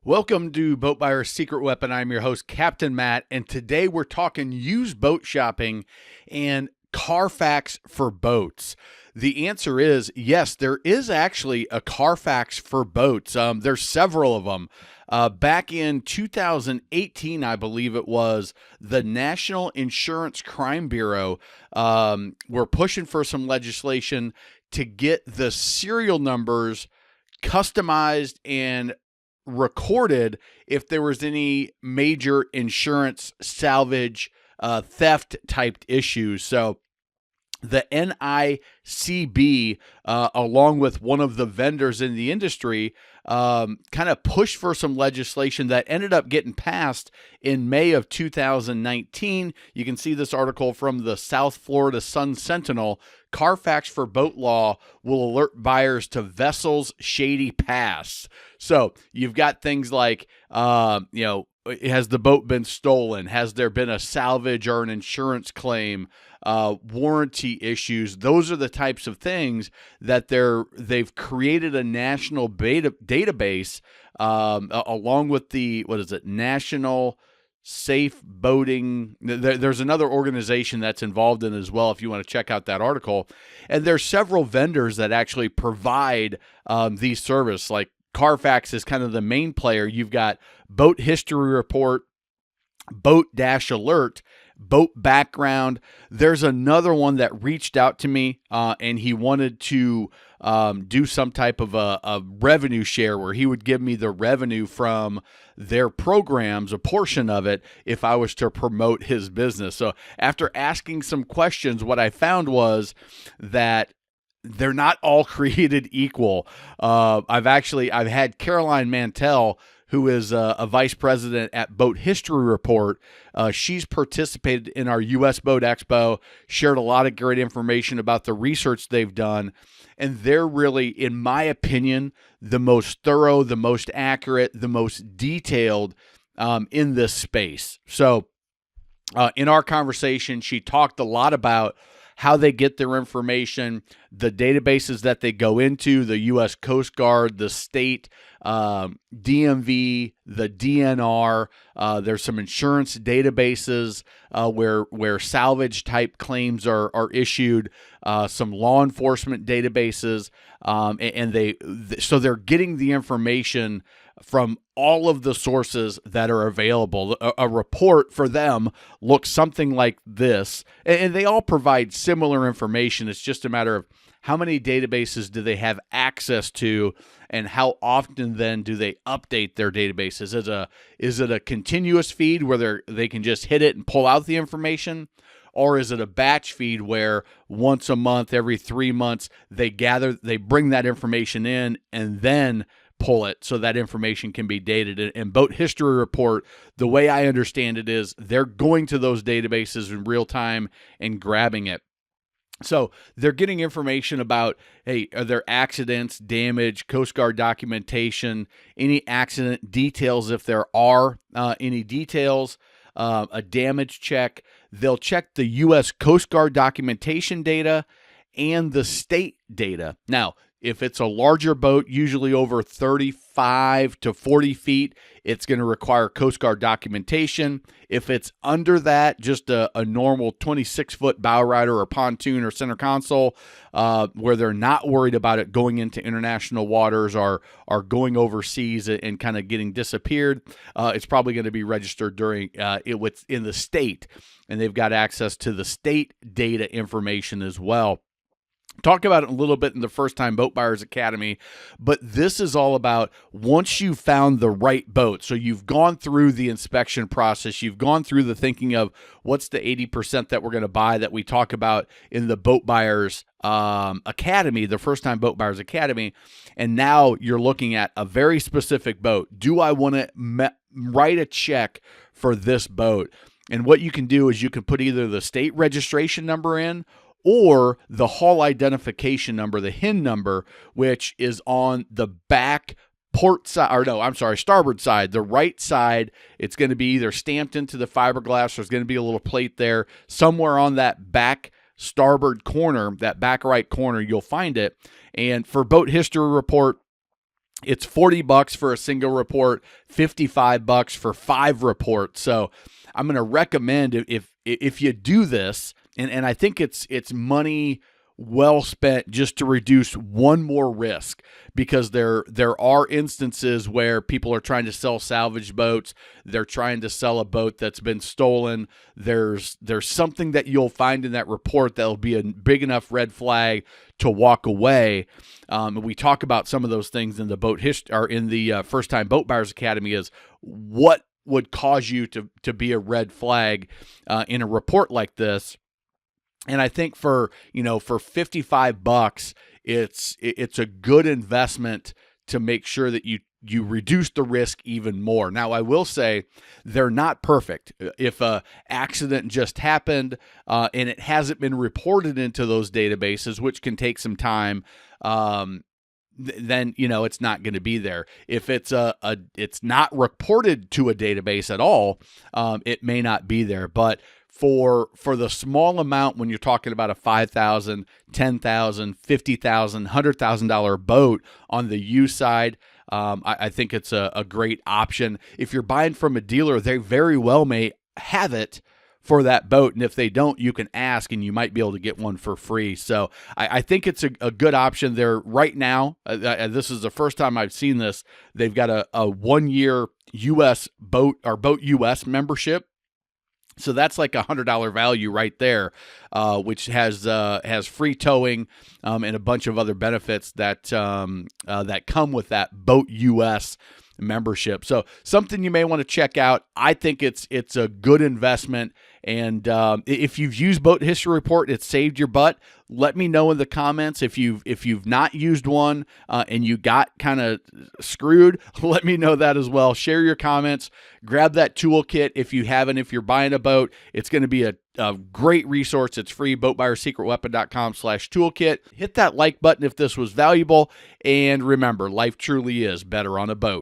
Welcome to Boat Buyer's Secret Weapon. I'm your host, Captain Matt, and today we're talking used boat shopping and Carfax for boats. The answer is yes, there is actually a Carfax for boats. There's several of them. Back in 2018, I believe it was, the National Insurance Crime Bureau were pushing for some legislation to get the serial numbers customized and recorded if there was any major insurance salvage theft type issues. So the NICB, along with one of the vendors in the industry, kind of pushed for some legislation that ended up getting passed in May of 2019. You can see this article from the South Florida Sun Sentinel. Carfax for boat law will alert buyers to vessels' shady past. So you've got things like, has the boat been stolen? Has there been a salvage or an insurance claim? Warranty issues. Those are the types of things that they've created a national database along with the, National Safe Boating. There's another organization that's involved in it as well if you want to check out that article. And there's several vendors that actually provide these services. Like Carfax is kind of the main player. You've got Boat History Report, Boat Dash Alert, Boat Background. There's another one that reached out to me and he wanted to do some type of a revenue share where he would give me the revenue from their programs, a portion of it, if I was to promote his business. So after asking some questions, what I found was that they're not all created equal. I've had Caroline Mantell, who is a vice president at Boat History Report. She's participated in our U.S. Boat Expo, shared a lot of great information about the research they've done, and they're really, in my opinion, the most thorough, the most accurate, the most detailed in this space. So in our conversation, she talked a lot about how they get their information, the databases that they go into, the U.S. Coast Guard, the state, DMV, the DNR. There's some insurance databases where salvage type claims are issued, some law enforcement databases, so they're getting the information from all of the sources that are available. A report for them looks something like this, and they all provide similar information. It's just a matter of how many databases do they have access to, and how often then do they update their databases? Is it a continuous feed where they can just hit it and pull out the information? Or is it a batch feed where once a month, every 3 months, they bring that information in and then pull it so that information can be dated? And Boat History Report, the way I understand it is they're going to those databases in real time and grabbing it. So they're getting information about, hey, are there accidents, damage, Coast Guard documentation, any accident details if there are any details, a damage check. They'll check the U.S. Coast Guard documentation data and the state data. Now, if it's a larger boat, usually over 35 to 40 feet, it's going to require Coast Guard documentation. If it's under that, just a normal 26-foot bow rider or pontoon or center console, where they're not worried about it going into international waters or going overseas and kind of getting disappeared, it's probably going to be registered during in the state, and they've got access to the state data information as well. Talk about it a little bit in the First Time Boat Buyers Academy, but this is all about once you found the right boat. So you've gone through the inspection process, you've gone through the thinking of what's the 80% that we're going to buy that we talk about in the Boat Buyers Academy, the First Time Boat Buyers Academy, and now you're looking at a very specific boat. Do I want to write a check for this boat? And what you can do is you can put either the state registration number in or the hull identification number, the HIN number, which is on the back port side, starboard side, the right side. It's going to be either stamped into the fiberglass, or there's going to be a little plate there. Somewhere on that back starboard corner, that back right corner, you'll find it. And for Boat History Report, It's $40 for a single report, $55 for 5 reports. So I'm going to recommend if you do this, and I think it's money well spent just to reduce one more risk, because there are instances where people are trying to sell salvage boats. They're trying to sell a boat that's been stolen. There's something that you'll find in that report that'll be a big enough red flag to walk away. We talk about some of those things in the in the First Time Boat Buyers Academy, is what would cause you to be a red flag in a report like this. And I think for $55, it's a good investment to make sure that you reduce the risk even more. Now, I will say they're not perfect. If a accident just happened and it hasn't been reported into those databases, which can take some time, then it's not going to be there. If it's it's not reported to a database at all, it may not be there. But for the small amount, when you're talking about a $5,000, $10,000, $50,000, $100,000 boat on the used side, I think it's a great option. If you're buying from a dealer, they very well may have it for that boat, and if they don't, you can ask, and you might be able to get one for free. So I think it's a good option there right now. This is the first time I've seen this. They've got a 1-year U.S. Boat U.S. membership. So that's like $100 value right there, which has free towing and a bunch of other benefits that come with that Boat US membership. So something you may want to check out. I think it's a good investment. And if you've used Boat History Report, it's saved your butt. Let me know in the comments if you've not used one and you got kind of screwed. Let me know that as well. Share your comments. Grab that toolkit if you haven't. If you're buying a boat, it's going to be a great resource. It's free. BoatBuyerSecretWeapon.com/toolkit. Hit that like button if this was valuable. And remember, life truly is better on a boat.